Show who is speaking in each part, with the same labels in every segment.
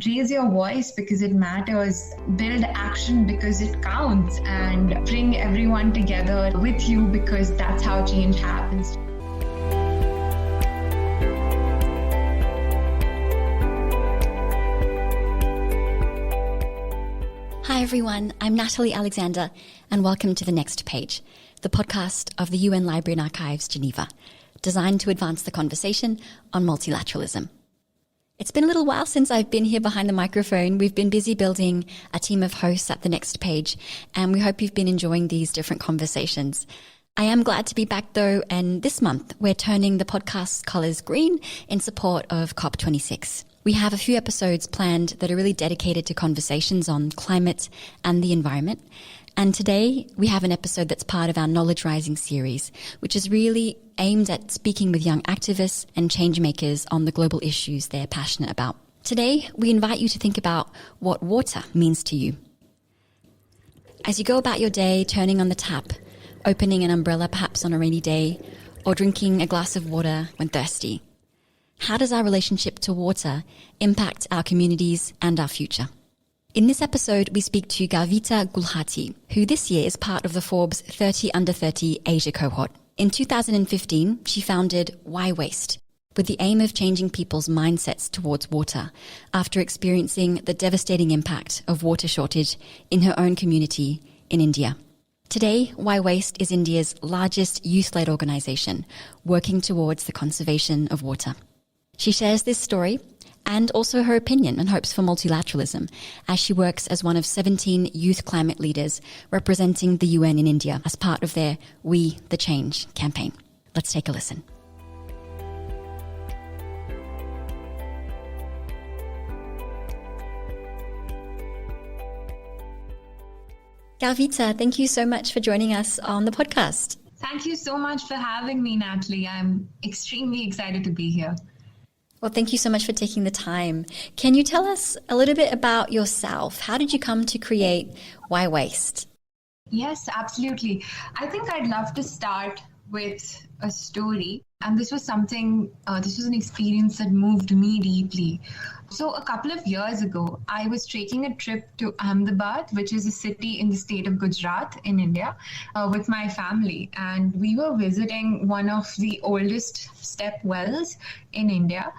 Speaker 1: raise your voice because it matters, build action because it counts, and bring everyone together with you because that's how change happens.
Speaker 2: Hi everyone, I'm Natalie Alexander and welcome to The Next Page, the podcast of the UN Library and Archives, Geneva, designed to advance the conversation on multilateralism. It's been a little while since I've been here behind the microphone. We've been busy building a team of hosts at The Next Page, and we hope you've been enjoying these different conversations. I am glad to be back though, and this month we're turning the podcast colours green in support of COP26. We have a few episodes planned that are really dedicated to conversations on climate and the environment. And today we have an episode that's part of our Knowledge Rising series, which is really aimed at speaking with young activists and change makers on the global issues they're passionate about. Today, we invite you to think about what water means to you. As you go about your day, turning on the tap, opening an umbrella perhaps on a rainy day, or drinking a glass of water when thirsty, how does our relationship to water impact our communities and our future? In this episode, we speak to Garvita Gulhati, who this year is part of the Forbes 30 Under 30 Asia cohort. In 2015, she founded Why Waste, with the aim of changing people's mindsets towards water after experiencing the devastating impact of water shortage in her own community in India. Today, Why Waste is India's largest youth-led organisation working towards the conservation of water. She shares this story and also her opinion and hopes for multilateralism as she works as one of 17 youth climate leaders representing the UN in India as part of their We the Change campaign. Let's take a listen. Garvita, thank you so much for joining us on the podcast.
Speaker 1: Thank you so much for having me, Natalie. I'm extremely excited to be here.
Speaker 2: Well, thank you so much for taking the time. Can you tell us a little bit about yourself? How did you come to create Why Waste?
Speaker 1: Yes, absolutely. I think I'd love to start with a story. And this was an experience that moved me deeply. So a couple of years ago, I was taking a trip to Ahmedabad, which is a city in the state of Gujarat in India, with my family. And we were visiting one of the oldest step wells in India.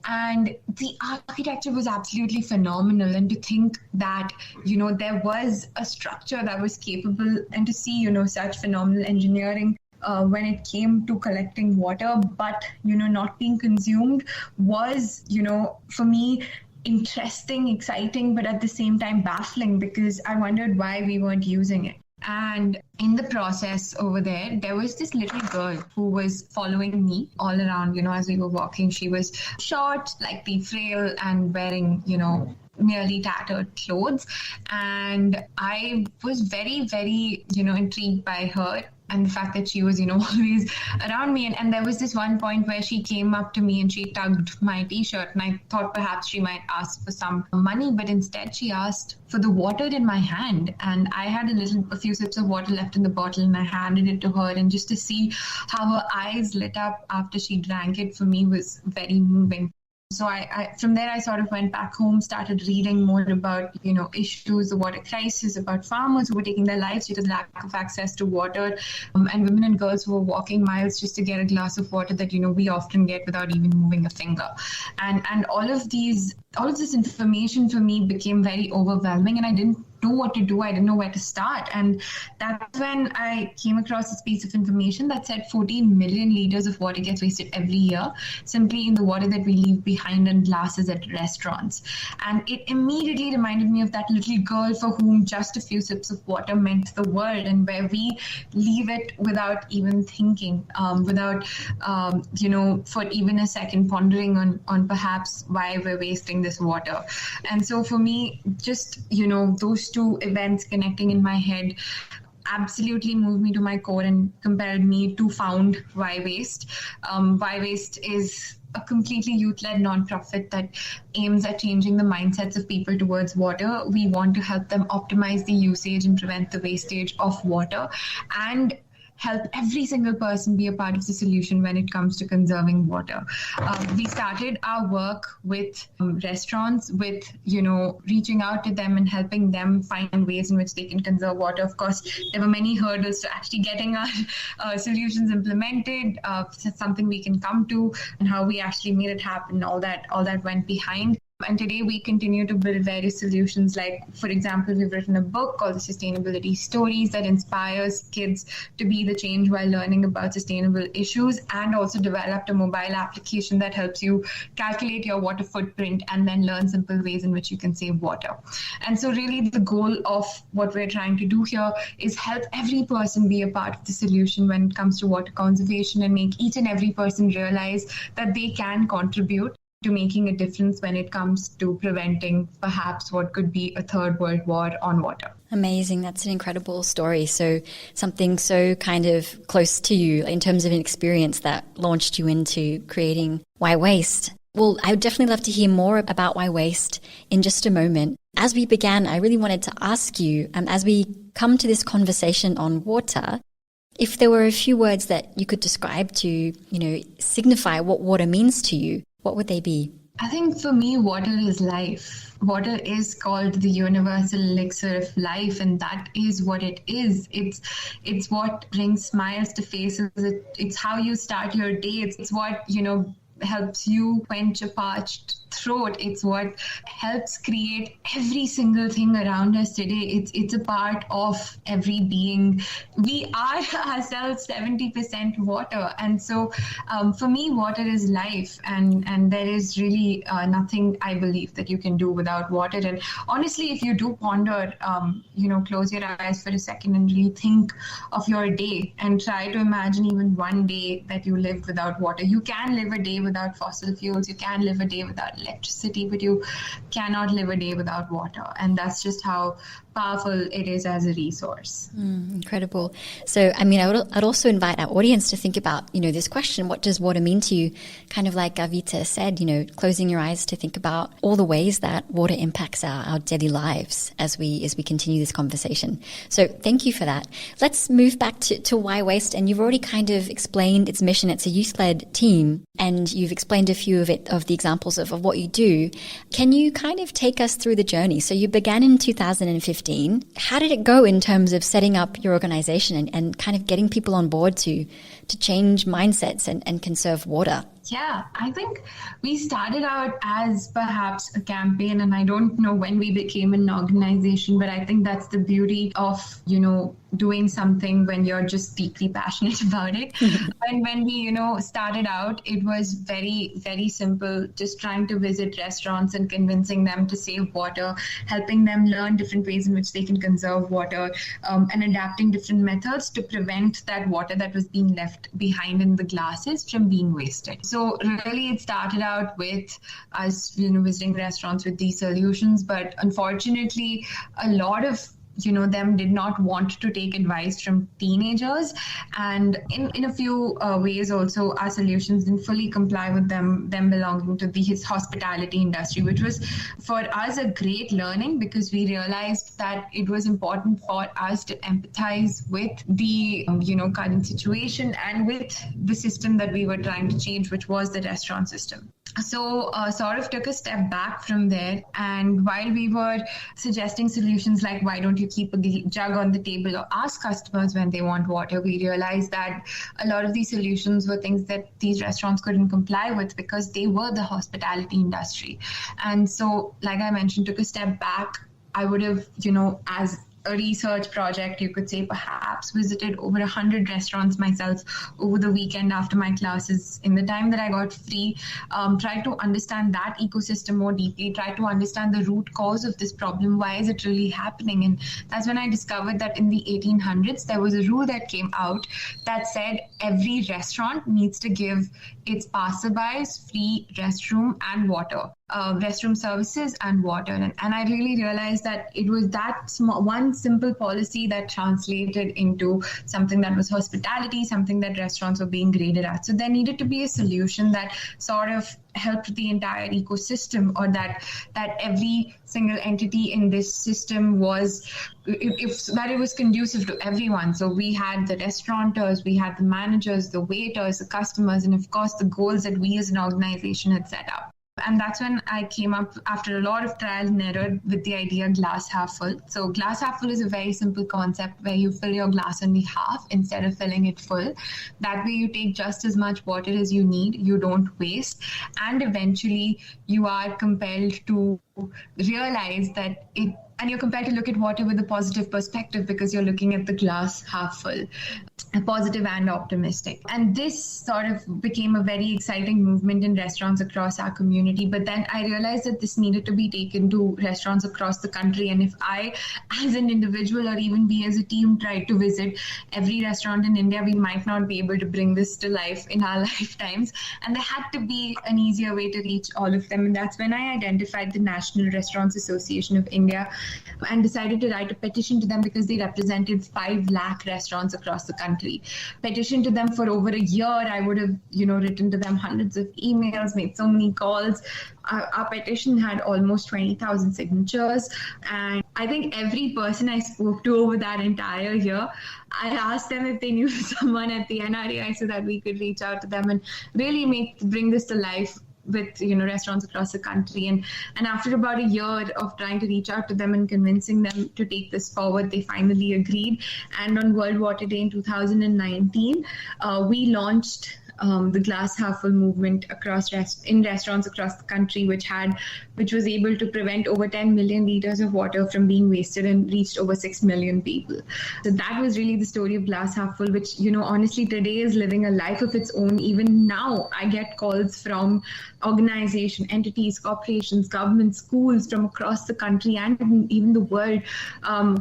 Speaker 1: And the architecture was absolutely phenomenal. And to think that, there was a structure that was capable, and to see, such phenomenal engineering when it came to collecting water, but, not being consumed was, for me, interesting, exciting, but at the same time baffling because I wondered why we weren't using it. And in the process over there was this little girl who was following me all around, as we were walking. She was short, slightly frail, and wearing, nearly tattered clothes. And I was very, very, intrigued by her and the fact that she was, always around me. And there was this one point where she came up to me and she tugged my t-shirt. And I thought perhaps she might ask for some money, but instead she asked for the water in my hand. And I had a few sips of water left in the bottle, and I handed it to her. And just to see how her eyes lit up after she drank it, for me was very moving. So I from there, I sort of went back home, started reading more about, issues, the water crisis, about farmers who were taking their lives due to the lack of access to water, and women and girls who were walking miles just to get a glass of water that, we often get without even moving a finger. And all of this information for me became very overwhelming, and I didn't know what to do. I didn't know where to start. And that's when I came across this piece of information that said 14 million liters of water gets wasted every year simply in the water that we leave behind in glasses at restaurants. And it immediately reminded me of that little girl for whom just a few sips of water meant the world, and where we leave it without even thinking, for even a second pondering on perhaps why we're wasting this water. And so for me, just, those two events connecting in my head absolutely moved me to my core and compelled me to found Why Waste. Why Waste is a completely youth-led nonprofit that aims at changing the mindsets of people towards water. We want to help them optimize the usage and prevent the wastage of water, and help every single person be a part of the solution when it comes to conserving water. We started our work with restaurants, with, reaching out to them and helping them find ways in which they can conserve water. Of course, there were many hurdles to actually getting our solutions implemented, something we can come to, and how we actually made it happen. All that went behind. And today we continue to build various solutions. Like, for example, we've written a book called The Sustainability Stories that inspires kids to be the change while learning about sustainable issues, and also developed a mobile application that helps you calculate your water footprint and then learn simple ways in which you can save water. And so really the goal of what we're trying to do here is help every person be a part of the solution when it comes to water conservation, and make each and every person realize that they can contribute to making a difference when it comes to preventing perhaps what could be a third world war on water.
Speaker 2: Amazing. That's an incredible story. So something so kind of close to you in terms of an experience that launched you into creating Why Waste. Well, I would definitely love to hear more about Why Waste in just a moment. As we began, I really wanted to ask you, as we come to this conversation on water, if there were a few words that you could describe to, signify what water means to you, what would they be?
Speaker 1: I think for me, water is life. Water is called the universal elixir of life, and that is what it is. It's what brings smiles to faces. It's how you start your day. It's what, helps you quench a parched throat. It's what helps create every single thing around us today. It's a part of every being. We are ourselves 70% water, and so for me, water is life, and there is really nothing, I believe, that you can do without water. And honestly, if you do ponder, close your eyes for a second and really think of your day and try to imagine even one day that you lived without water. You can live a day without fossil fuels, you can live a day without electricity, but you cannot live a day without water. And that's just how powerful it is as a resource.
Speaker 2: Incredible. So, I'd also invite our audience to think about, this question, what does water mean to you? Kind of like Garvita said, closing your eyes to think about all the ways that water impacts our daily lives as we continue this conversation. So thank you for that. Let's move back to Why Waste. And you've already kind of explained its mission. It's a youth-led team, and you've explained a few of the examples of what you do. Can you kind of take us through the journey? So you began in 2015. How did it go in terms of setting up your organization and kind of getting people on board to change mindsets and conserve water?
Speaker 1: Yeah, I think we started out as perhaps a campaign, and I don't know when we became an organization, but I think that's the beauty of, doing something when you're just deeply passionate about it. And when we, started out, it was very, very simple, just trying to visit restaurants and convincing them to save water, helping them learn different ways in which they can conserve water, and adapting different methods to prevent that water that was being left behind in the glasses from being wasted. So really it started out with us, visiting restaurants with these solutions, but unfortunately a lot of them did not want to take advice from teenagers, and in a few ways also our solutions didn't fully comply with them belonging to the hospitality industry, which was for us a great learning, because we realized that it was important for us to empathize with the current situation and with the system that we were trying to change, which was the restaurant system. So sort of took a step back from there, and while we were suggesting solutions like why don't you keep a jug on the table or ask customers when they want water, we realized that a lot of these solutions were things that these restaurants couldn't comply with because they were the hospitality industry. And so, like I mentioned, took a step back. I would have, as a research project, you could say, perhaps visited over 100 restaurants myself over the weekend after my classes in the time that I got free, tried to understand that ecosystem more deeply, tried to understand the root cause of this problem. Why is it really happening? And that's when I discovered that in the 1800s, there was a rule that came out that said every restaurant needs to give its passerbys free restroom and water. restroom services and water. And I really realized that it was that one simple policy that translated into something that was hospitality, something that restaurants were being graded at. So there needed to be a solution that sort of helped the entire ecosystem, or that every single entity in this system was, that it was conducive to everyone. So we had the restaurateurs, we had the managers, the waiters, the customers, and of course the goals that we as an organization had set up. And that's when I came up, after a lot of trial and error, with the idea glass half full. So glass half full is a very simple concept where you fill your glass only half instead of filling it full. That way you take just as much water as you need, you don't waste, and eventually you are compelled to realize that and you're compelled to look at water with a positive perspective, because you're looking at the glass half full, positive and optimistic. And this sort of became a very exciting movement in restaurants across our community. But then I realized that this needed to be taken to restaurants across the country. And if I, as an individual, or even we as a team, tried to visit every restaurant in India, we might not be able to bring this to life in our lifetimes. And there had to be an easier way to reach all of them. And that's when I identified the National Restaurants Association of India and decided to write a petition to them, because they represented 5 lakh restaurants across the country. Petition to them for over a year. I would have, written to them hundreds of emails, made so many calls. Our petition had almost 20,000 signatures. And I think every person I spoke to over that entire year, I asked them if they knew someone at the NRAI so that we could reach out to them and really bring this to life with restaurants across the country. And after about a year of trying to reach out to them and convincing them to take this forward, they finally agreed. And on World Water Day in 2019, we launched the glass half full movement in restaurants across the country, which was able to prevent over 10 million liters of water from being wasted and reached over 6 million people. So that was really the story of glass half full, which honestly today is living a life of its own. Even now I get calls from organizations, entities, corporations, governments, schools from across the country and even the world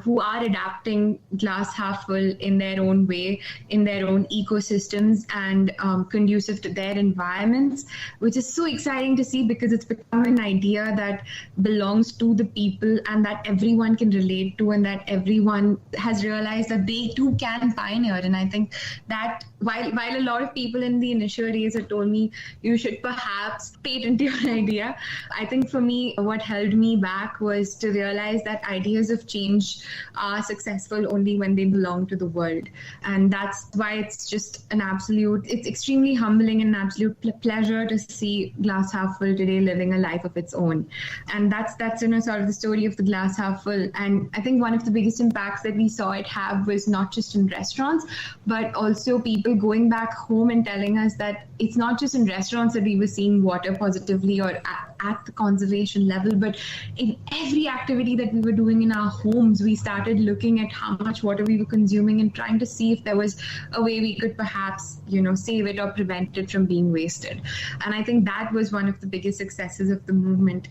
Speaker 1: who are adapting glass half full in their own way, in their own ecosystems, and conducive to their environments, which is so exciting to see, because it's become an idea that belongs to the people and that everyone can relate to, and that everyone has realized that they too can pioneer. And I think that while a lot of people in the initial days had told me you should perhaps patent your idea, I think for me what held me back was to realize that ideas of change are successful only when they belong to the world. And that's why it's extremely humbling and an absolute pleasure to see glass half full today living a life of its own. And that's sort of the story of the glass half full. And I think one of the biggest impacts that we saw it have was not just in restaurants, but also people going back home and telling us that it's not just in restaurants that we were seeing water positively or at the conservation level, but in every activity that we were doing in our homes, we started looking at how much water we were consuming and trying to see if there was a way we could perhaps, save it or prevent it from being wasted. And I think that was one of the biggest successes of the movement.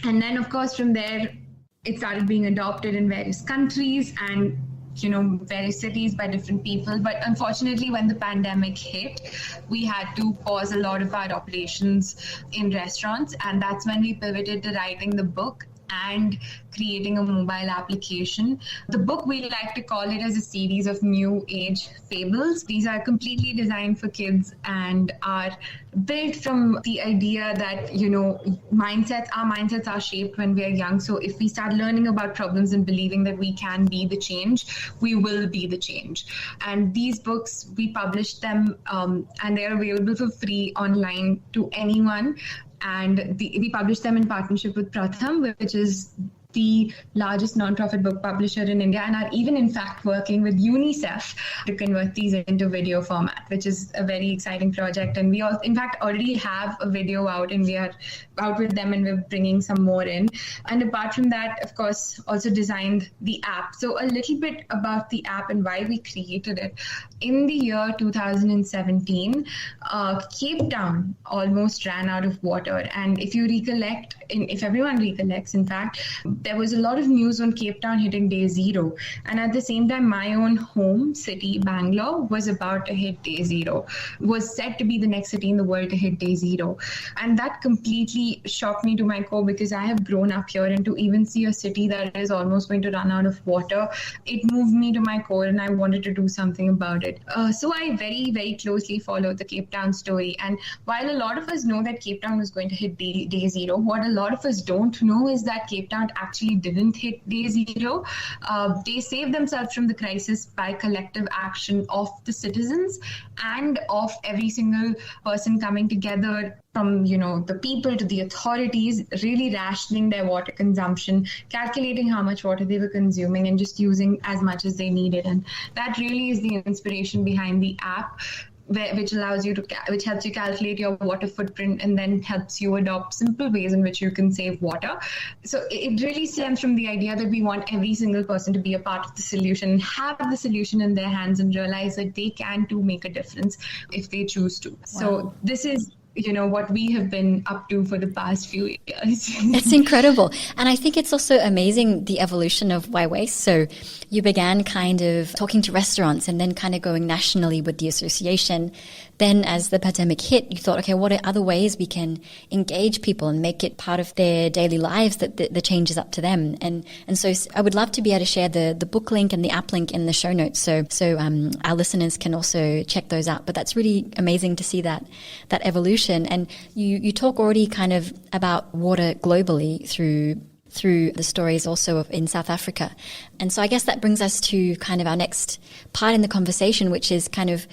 Speaker 1: And then, of course, from there, it started being adopted in various countries and various cities by different people. But unfortunately, when the pandemic hit, we had to pause a lot of our operations in restaurants. And that's when we pivoted to writing the book and creating a mobile application. The book, we like to call it as a series of new age fables. These are completely designed for kids and are built from the idea that, our mindsets are shaped when we are young. So if we start learning about problems and believing that we can be the change, we will be the change. And these books, we published them and they're available for free online to anyone. And we published them in partnership with Pratham, which is the largest nonprofit book publisher in India, and are even in fact working with UNICEF to convert these into video format, which is a very exciting project. And we all, in fact, already have a video out, and we are out with them, and we're bringing some more in. And apart from that, of course, also designed the app. So a little bit about the app and why we created it. In the year 2017, Cape Town almost ran out of water. And if you recollect, if everyone recollects, in fact, there was a lot of news on Cape Town hitting day zero. And at the same time, my own home city, Bangalore, was about to hit day zero, was said to be the next city in the world to hit day zero. And that completely shocked me to my core, because I have grown up here, and to even see a city that is almost going to run out of water, it moved me to my core, and I wanted to do something about it. So I very, very closely followed the Cape Town story. And while a lot of us know that Cape Town was going to hit day zero, what a lot of us don't know is that Cape Town actually didn't hit day zero. They saved themselves from the crisis by collective action of the citizens and of every single person coming together, from the people to the authorities, really rationing their water consumption, calculating how much water they were consuming, and just using as much as they needed. And that really is the inspiration behind the app, which helps you calculate your water footprint, and then helps you adopt simple ways in which you can save water. So it really stems from the idea that we want every single person to be a part of the solution, and have the solution in their hands, and realize that they can too make a difference if they choose to. Wow. So this is what we have been up to for the past few years.
Speaker 2: It's incredible. And I think it's also amazing, the evolution of Why Waste. So you began kind of talking to restaurants, and then kind of going nationally with the association. Then as the pandemic hit, you thought, okay, what are other ways we can engage people and make it part of their daily lives, that the change is up to them. And so I would love to be able to share the book link and the app link in the show notes, so our listeners can also check those out. But that's really amazing to see that evolution. And you talk already kind of about water globally through the stories also in South Africa. And so I guess that brings us to kind of our next part in the conversation, which is kind of,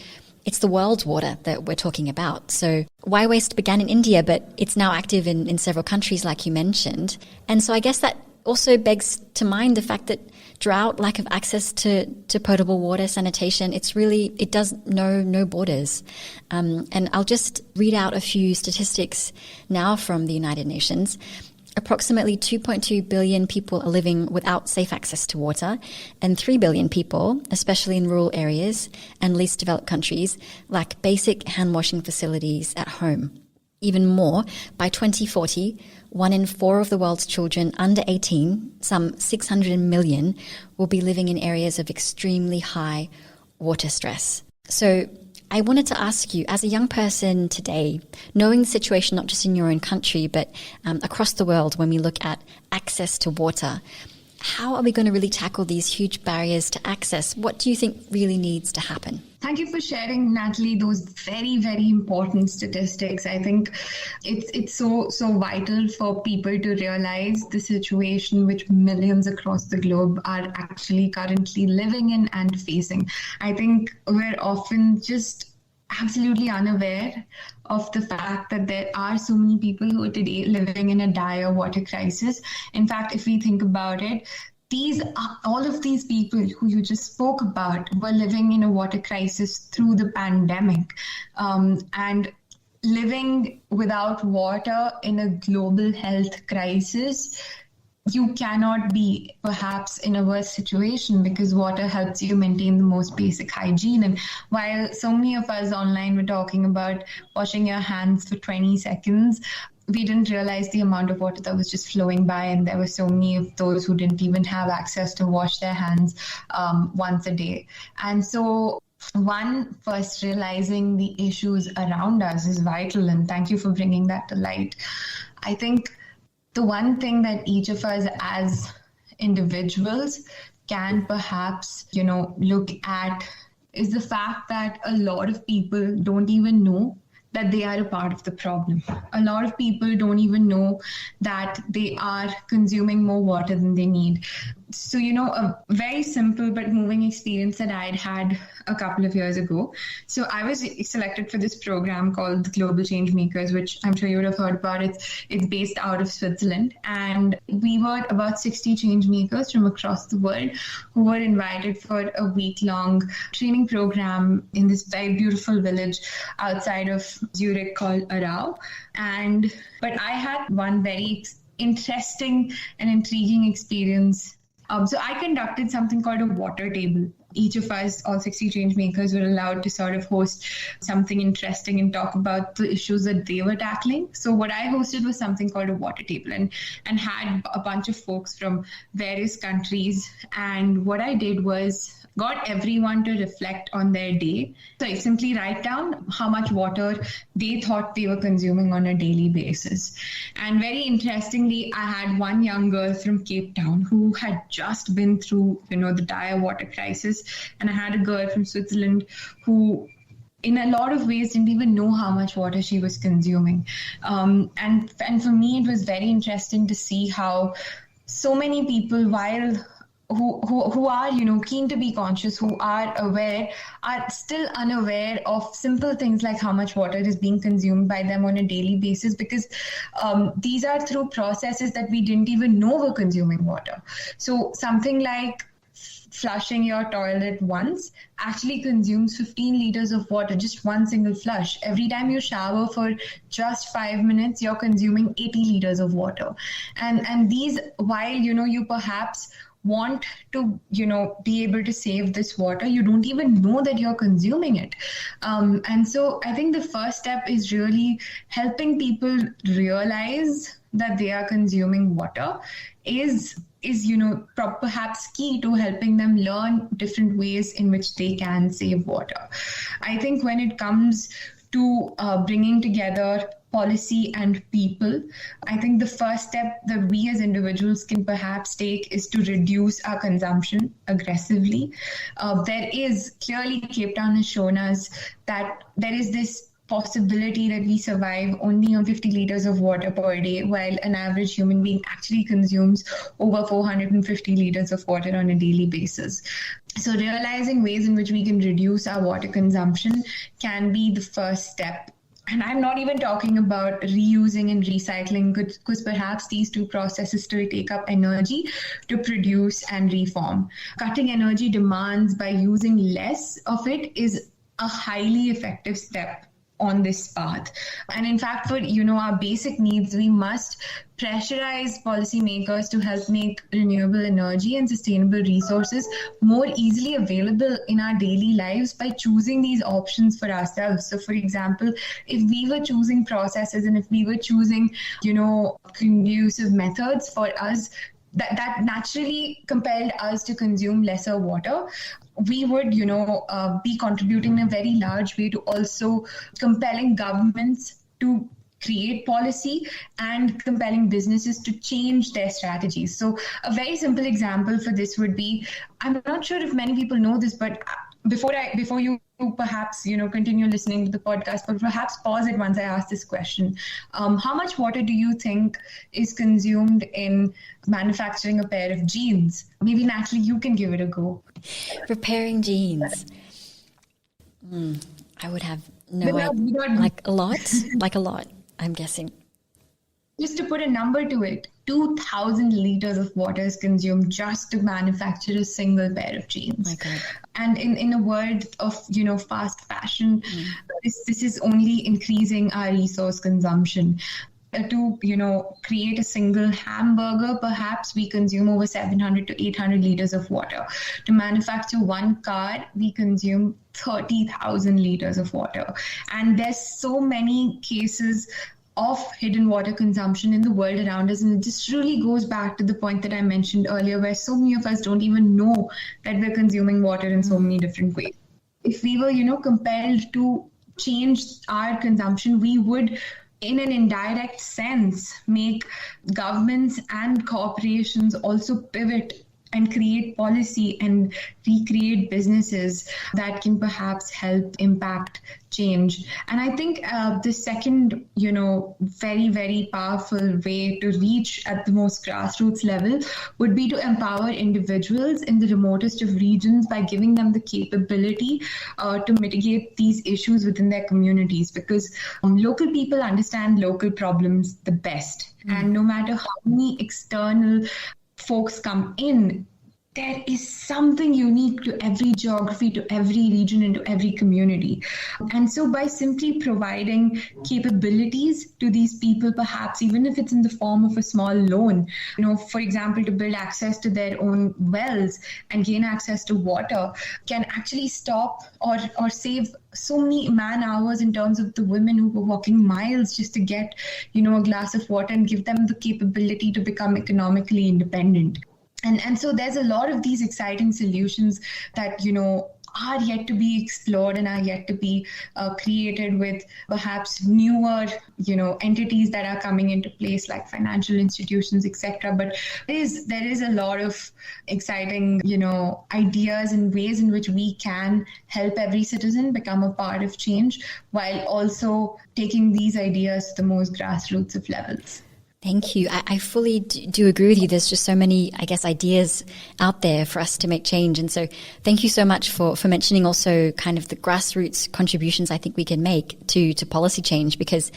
Speaker 2: it's the world's water that we're talking about. So Why Waste began in India, but it's now active in several countries, like you mentioned. And so I guess that also begs to mind the fact that drought, lack of access to potable water, sanitation, it does know no borders. And I'll just read out a few statistics now from the United Nations. Approximately 2.2 billion people are living without safe access to water, and 3 billion people, especially in rural areas and least developed countries, lack basic hand-washing facilities at home. Even more, by 2040, 1 in 4 of the world's children under 18, some 600 million, will be living in areas of extremely high water stress. So I wanted to ask you, as a young person today, knowing the situation not just in your own country, but across the world, when we look at access to water, how are we going to really tackle these huge barriers to access? What do you think really needs to happen?
Speaker 1: Thank you for sharing, Natalie, those very, very important statistics. I think it's so vital for people to realize the situation which millions across the globe are actually currently living in and facing. I think we're often just absolutely unaware of the fact that there are so many people who are today living in a dire water crisis. In fact, if we think about it, all of these people who you just spoke about were living in a water crisis through the pandemic, and living without water in a global health crisis. You cannot be perhaps in a worse situation, because water helps you maintain the most basic hygiene. And while so many of us online were talking about washing your hands for 20 seconds, we didn't realize the amount of water that was just flowing by. And there were so many of those who didn't even have access to wash their hands once a day. And so first realizing the issues around us is vital. And thank you for bringing that to light. I think the one thing that each of us as individuals can perhaps, look at is the fact that a lot of people don't even know that they are a part of the problem. A lot of people don't even know that they are consuming more water than they need. So, a very simple but moving experience that I'd had a couple of years ago. So I was selected for this program called the Global Change Makers, which I'm sure you would have heard about. It's based out of Switzerland. And we were about 60 change makers from across the world who were invited for a week-long training program in this very beautiful village outside of Zurich called Aarau. But I had one very interesting and intriguing experience. So I conducted something called a water table. each of us, all 60 change makers, were allowed to sort of host something interesting and talk about the issues that they were tackling. So what I hosted was something called a water table, and had a bunch of folks from various countries. And what I did was got everyone to reflect on their day. So I simply write down how much water they thought they were consuming on a daily basis. And very interestingly, I had one young girl from Cape Town who had just been through, the dire water crisis. And I had a girl from Switzerland who, in a lot of ways, didn't even know how much water she was consuming. And for me, it was very interesting to see how so many people, while who are, keen to be conscious, who are aware, are still unaware of simple things like how much water is being consumed by them on a daily basis, because these are through processes that we didn't even know were consuming water. So something like flushing your toilet once actually consumes 15 liters of water, just one single flush. Every time you shower for just 5 minutes, you're consuming 80 liters of water. And these, while, you perhaps want to, be able to save this water, you don't even know that you're consuming it. And so I think the first step is really helping people realize that they are consuming water is perhaps key to helping them learn different ways in which they can save water. I think when it comes to bringing together policy and people, I think the first step that we as individuals can perhaps take is to reduce our consumption aggressively. There is clearly, Cape Town has shown us that there is this possibility that we survive only on 50 liters of water per day, while an average human being actually consumes over 450 liters of water on a daily basis. So realizing ways in which we can reduce our water consumption can be the first step. And I'm not even talking about reusing and recycling, because perhaps these two processes still take up energy to produce and reform. Cutting energy demands by using less of it is a highly effective step on this path. And in fact, for our basic needs, we must pressurize policymakers to help make renewable energy and sustainable resources more easily available in our daily lives by choosing these options for ourselves. So for example, if we were choosing processes and if we were choosing, conducive methods for us, that naturally compelled us to consume lesser water, we would, be contributing in a very large way to also compelling governments to create policy and compelling businesses to change their strategies. So a very simple example for this would be, I'm not sure if many people know this, but before you perhaps, continue listening to the podcast, but perhaps pause it once I ask this question. How much water do you think is consumed in manufacturing a pair of jeans? Maybe Natalie, you can give it a go.
Speaker 2: Repairing jeans. I would have no idea. Like a lot, I'm guessing.
Speaker 1: Just to put a number to it, 2,000 liters of water is consumed just to manufacture a single pair of jeans.
Speaker 2: My God.
Speaker 1: And in a world of, fast fashion, this is only increasing our resource consumption. To, create a single hamburger, perhaps we consume over 700 to 800 liters of water. To manufacture one car, we consume 30,000 liters of water. And there's so many cases of hidden water consumption in the world around us. And it just really goes back to the point that I mentioned earlier, where so many of us don't even know that we're consuming water in so many different ways. If we were, compelled to change our consumption, we would, in an indirect sense, make governments and corporations also pivot and create policy and recreate businesses that can perhaps help impact change. And I think the second, very, very powerful way to reach at the most grassroots level would be to empower individuals in the remotest of regions by giving them the capability to mitigate these issues within their communities, because local people understand local problems the best. And no matter how many external folks come in, there is something unique to every geography, to every region, and to every community. And so by simply providing capabilities to these people, perhaps even if it's in the form of a small loan, for example, to build access to their own wells and gain access to water, can actually stop or save so many man hours in terms of the women who were walking miles just to get, a glass of water, and give them the capability to become economically independent. And so there's a lot of these exciting solutions that, are yet to be explored and are yet to be created with perhaps newer, entities that are coming into place, like financial institutions, etc. But there is a lot of exciting, ideas and ways in which we can help every citizen become a part of change, while also taking these ideas to the most grassroots of levels.
Speaker 2: Thank you. I fully do agree with you. There's just so many, ideas out there for us to make change. And so thank you so much for mentioning also kind of the grassroots contributions I think we can make to policy change, because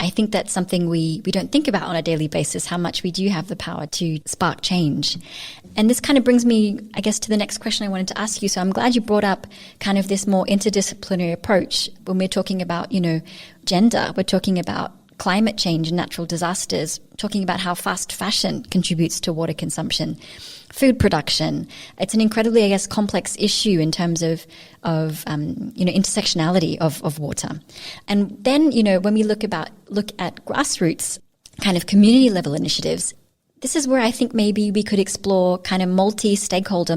Speaker 2: I think that's something we don't think about on a daily basis, how much we do have the power to spark change. And this kind of brings me, to the next question I wanted to ask you. So I'm glad you brought up kind of this more interdisciplinary approach. When we're talking about, gender, we're talking about climate change and natural disasters, talking about how fast fashion contributes to water consumption, food production. It's an incredibly, complex issue in terms of intersectionality of water. And then, when we look at grassroots kind of community level initiatives, this is where I think maybe we could explore kind of multi-stakeholder,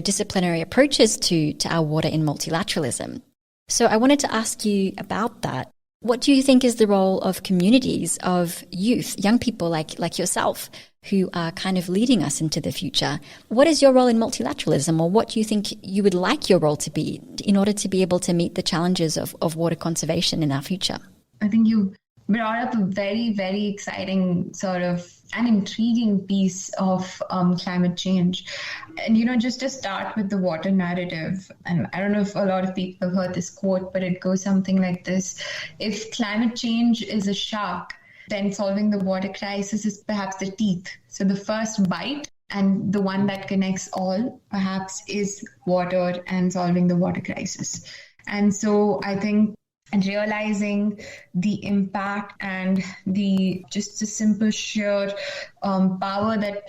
Speaker 2: disciplinary approaches to our water in multilateralism. So I wanted to ask you about that. What do you think is the role of communities, of youth, young people like yourself, who are kind of leading us into the future? What is your role in multilateralism, or what do you think you would like your role to be in order to be able to meet the challenges of water conservation in our future?
Speaker 1: I think you brought up a very, very exciting sort of an intriguing piece of climate change. And, just to start with the water narrative, and I don't know if a lot of people have heard this quote, but it goes something like this: if climate change is a shark, then solving the water crisis is perhaps the teeth. So the first bite, and the one that connects all, perhaps, is water and solving the water crisis. And so I think, and realizing the impact and the simple sheer power that,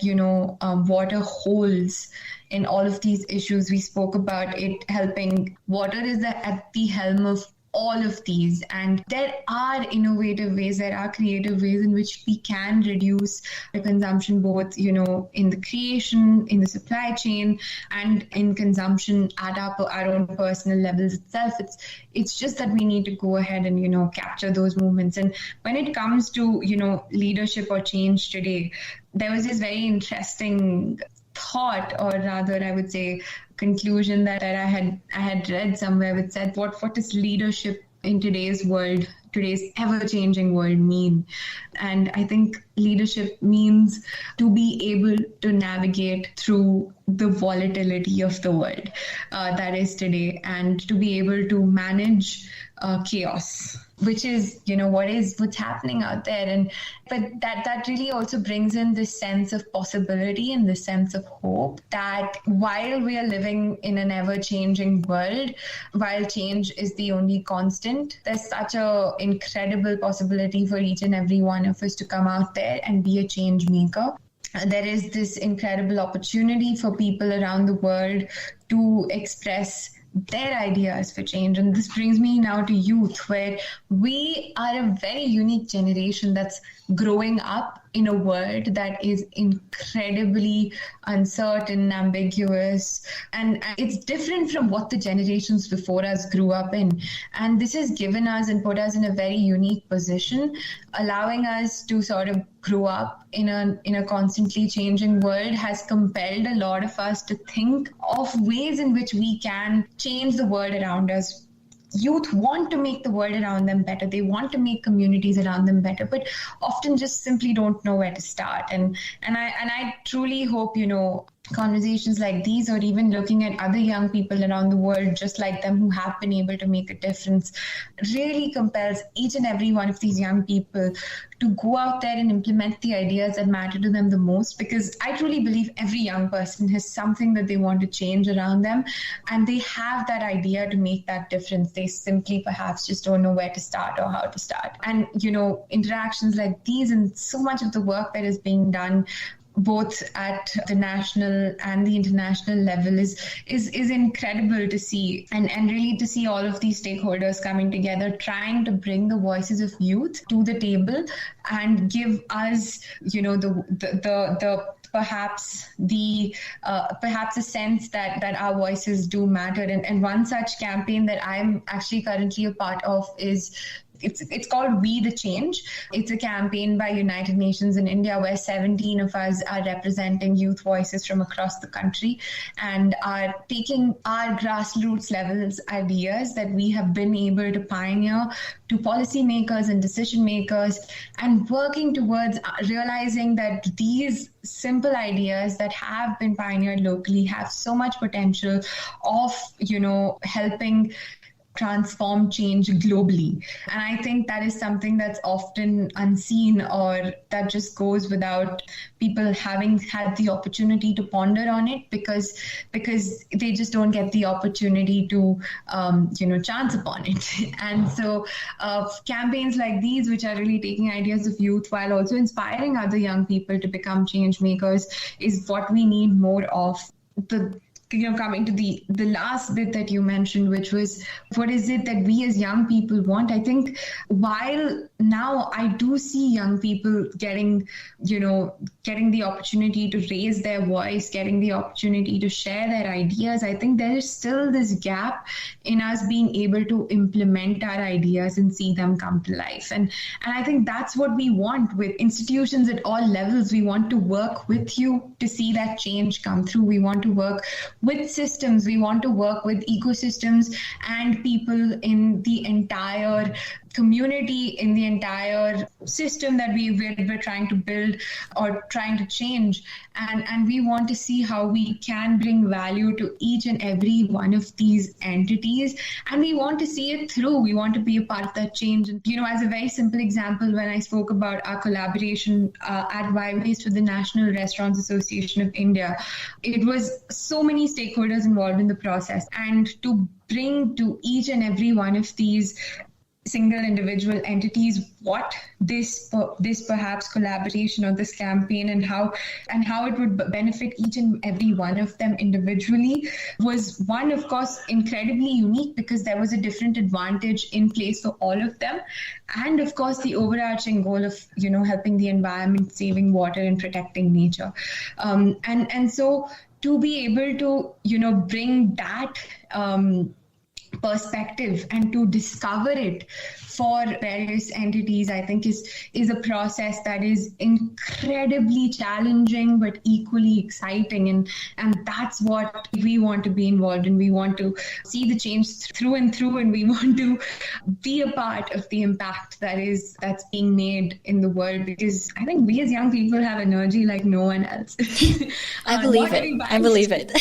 Speaker 1: water holds in all of these issues we spoke about, it helping. Water is at the helm of all of these. And there are innovative ways, there are creative ways in which we can reduce the consumption, both, in the creation, in the supply chain, and in consumption at our own personal levels itself. It's just that we need to go ahead and, capture those moments. And when it comes to, leadership or change today, there was this very interesting thought, or rather I would say conclusion, that I had read somewhere, which said, what does leadership in today's world, today's ever-changing world, mean? And I think leadership means to be able to navigate through the volatility of the world that is today, and to be able to manage chaos, which is, what's happening out there. But that really also brings in this sense of possibility and this sense of hope, that while we are living in an ever-changing world, while change is the only constant, there's such an incredible possibility for each and every one of us to come out there and be a change maker. There is this incredible opportunity for people around the world to express their ideas for change. And this brings me now to youth, where we are a very unique generation that's growing up in a world that is incredibly uncertain, ambiguous, and it's different from what the generations before us grew up in. And this has given us and put us in a very unique position, allowing us to sort of grow up in a constantly changing world, has compelled a lot of us to think of ways in which we can change the world around us. Youth want to make the world around them better. They want to make communities around them better, but often just simply don't know where to start. And I truly hope, conversations like these, or even looking at other young people around the world just like them who have been able to make a difference, really compels each and every one of these young people to go out there and implement the ideas that matter to them the most. Because I truly believe every young person has something that they want to change around them, and they have that idea to make that difference. They simply perhaps just don't know where to start or how to start. And, interactions like these and so much of the work that is being done both at the national and the international level is incredible to see, and really to see all of these stakeholders coming together, trying to bring the voices of youth to the table and give us, the perhaps a sense that our voices do matter. And one such campaign that I'm actually currently a part of is it's called We the Change. It's a campaign by United Nations in India where 17 of us are representing youth voices from across the country and are taking our grassroots levels ideas that we have been able to pioneer to policymakers and decision makers, and working towards realizing that these simple ideas that have been pioneered locally have so much potential of, helping transform change globally. And I think that is something that's often unseen, or that just goes without people having had the opportunity to ponder on it, because they just don't get the opportunity to chance upon it. And so campaigns like these, which are really taking ideas of youth while also inspiring other young people to become change makers, is what we need more of. Coming to the last bit that you mentioned, which was what is it that we as young people want? I think while now I do see young people getting the opportunity to raise their voice, getting the opportunity to share their ideas, I think there is still this gap in us being able to implement our ideas and see them come to life. And I think that's what we want with institutions at all levels. We want to work with you to see that change come through. We want to work with systems. We want to work with ecosystems and people in the entire community, in the entire system that we're trying to build or trying to change. And we want to see how we can bring value to each and every one of these entities. And we want to see it through. We want to be a part of that change. And, as a very simple example, when I spoke about our collaboration at Y-Waste with the National Restaurants Association of India, it was so many stakeholders involved in the process. And to bring to each and every one of these single individual entities what this perhaps collaboration or this campaign and how it would benefit each and every one of them individually was one, of course, incredibly unique, because there was a different advantage in place for all of them. And of course, the overarching goal of, helping the environment, saving water and protecting nature. And so to be able to, bring that perspective and to discover it for various entities, I think is a process that is incredibly challenging but equally exciting, and that's what we want to be involved in. We want to see the change through and through, and we want to be a part of the impact that's being made in the world, because I think we as young people have energy like no one else.
Speaker 2: I believe it.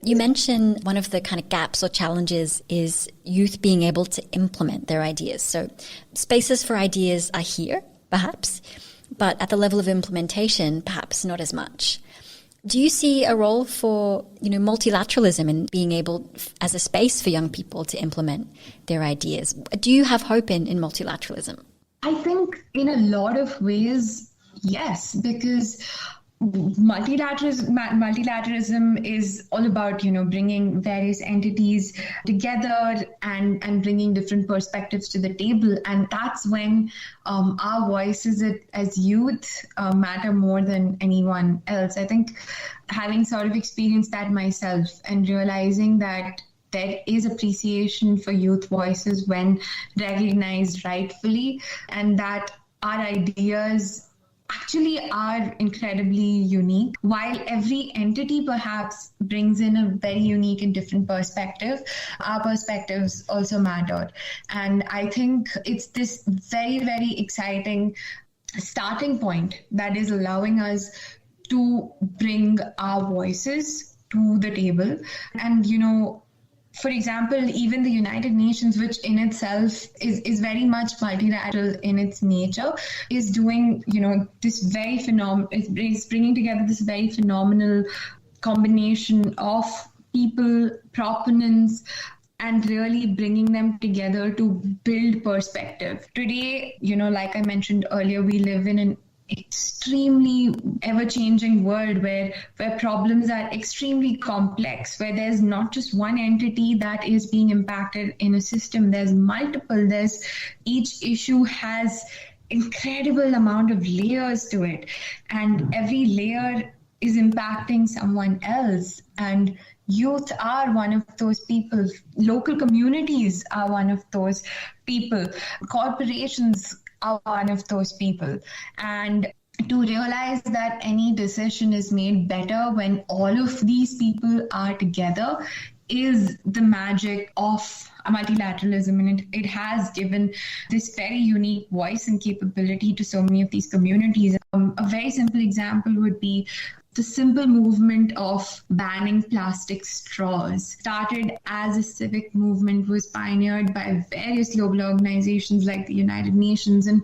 Speaker 2: You mentioned one of the kind of gaps or challenges is youth being able to implement their ideas. So spaces for ideas are here, perhaps, but at the level of implementation, perhaps not as much. Do you see a role for, multilateralism in being able, as a space for young people to implement their ideas? Do you have hope in multilateralism?
Speaker 1: I think in a lot of ways, yes, because multilateralism is all about, bringing various entities together and bringing different perspectives to the table. And that's when our voices as youth matter more than anyone else. I think having sort of experienced that myself and realizing that there is appreciation for youth voices when recognized rightfully, and that our ideas actually are incredibly unique. While every entity perhaps brings in a very unique and different perspective, our perspectives also matter. And I think it's this very, very exciting starting point that is allowing us to bring our voices to the table. And, for example, even the United Nations, which in itself is very much multilateral in its nature, is doing, this very is bringing together this very phenomenal combination of people, proponents, and really bringing them together to build perspective. Today, like I mentioned earlier, we live in an extremely ever-changing world where problems are extremely complex, where there's not just one entity that is being impacted in a system. There's multiple. Each issue has incredible amount of layers to it, and every layer is impacting someone else. And youth are one of those people. Local communities are one of those people. Corporations are one of those people. And to realize that any decision is made better when all of these people are together is the magic of multilateralism. And it has given this very unique voice and capability to so many of these communities. A very simple example would be the simple movement of banning plastic straws. Started as a civic movement, was pioneered by various global organizations like the United Nations and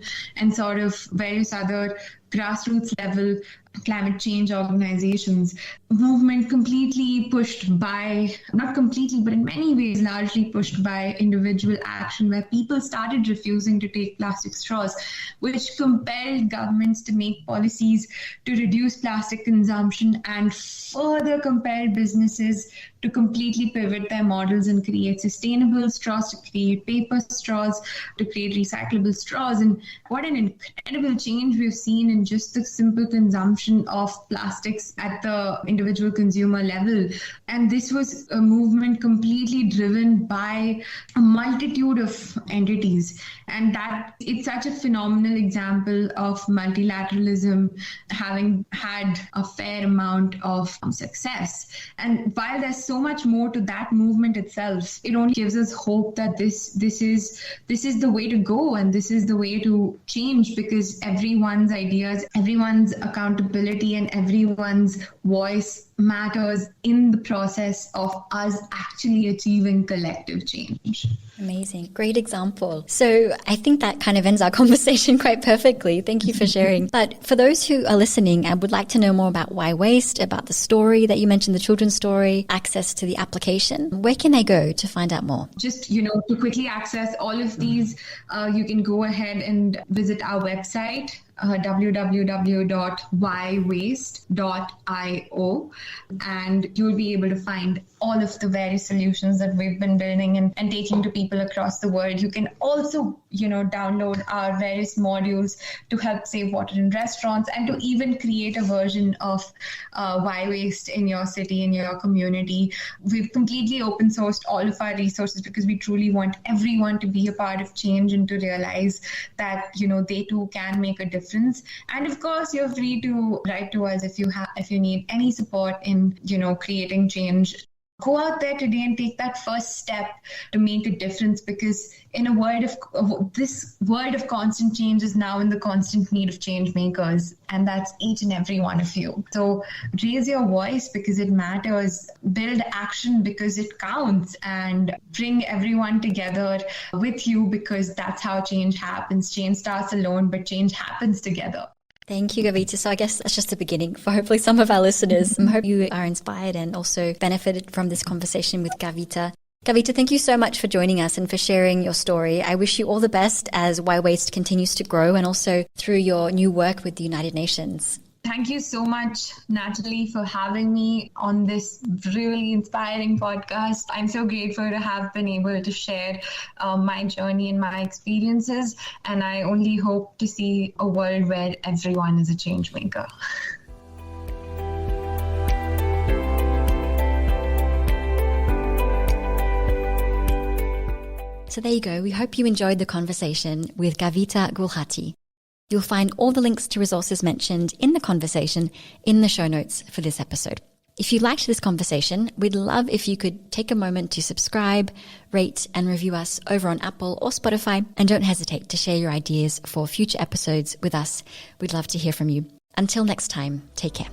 Speaker 1: sort of various other grassroots level climate change organizations. Movement completely pushed by, not completely, but in many ways largely pushed by individual action, where people started refusing to take plastic straws, which compelled governments to make policies to reduce plastic consumption and further compelled businesses to completely pivot their models and create sustainable straws, to create paper straws, to create recyclable straws. And what an incredible change we've seen in just the simple consumption of plastics at the individual consumer level. And this was a movement completely driven by a multitude of entities. And that it's such a phenomenal example of multilateralism having had a fair amount of success. And while there's so much more to that movement itself, it only gives us hope that this is the way to go, and this is the way to change, because everyone's ideas, everyone's accountability, and everyone's voice matters in the process of us actually achieving collective change.
Speaker 2: Amazing. Great example. So I think that kind of ends our conversation quite perfectly. Thank you for sharing. But for those who are listening and would like to know more about Why Waste, about the story that you mentioned, the children's story, access to the application, where can they go to find out more?
Speaker 1: Just, to quickly access all of these, you can go ahead and visit our website, www.whywaste.io, and you'll be able to find all of the various solutions that we've been building and taking to people across the world. You can also, download our various modules to help save water in restaurants, and to even create a version of Why Waste in your city, in your community. We've completely open sourced all of our resources because we truly want everyone to be a part of change and to realize that, they too can make a difference. And of course, you're free to write to us if you need any support in, creating change. Go out there today and take that first step to make a difference, because in a world this world of constant change is now in the constant need of change makers, and that's each and every one of you. So raise your voice because it matters, build action because it counts, and bring everyone together with you, because that's how change happens. Change starts alone, but change happens together.
Speaker 2: Thank you, Garvita. So I guess that's just the beginning for hopefully some of our listeners. I hope you are inspired and also benefited from this conversation with Garvita. Garvita, thank you so much for joining us and for sharing your story. I wish you all the best as Why Waste continues to grow, and also through your new work with the United Nations.
Speaker 1: Thank you so much, Natalie, for having me on this really inspiring podcast. I'm so grateful to have been able to share my journey and my experiences. And I only hope to see a world where everyone is a change maker.
Speaker 2: So there you go. We hope you enjoyed the conversation with Garvita Gulhati. You'll find all the links to resources mentioned in the conversation in the show notes for this episode. If you liked this conversation, we'd love if you could take a moment to subscribe, rate, and review us over on Apple or Spotify. And don't hesitate to share your ideas for future episodes with us. We'd love to hear from you. Until next time, take care.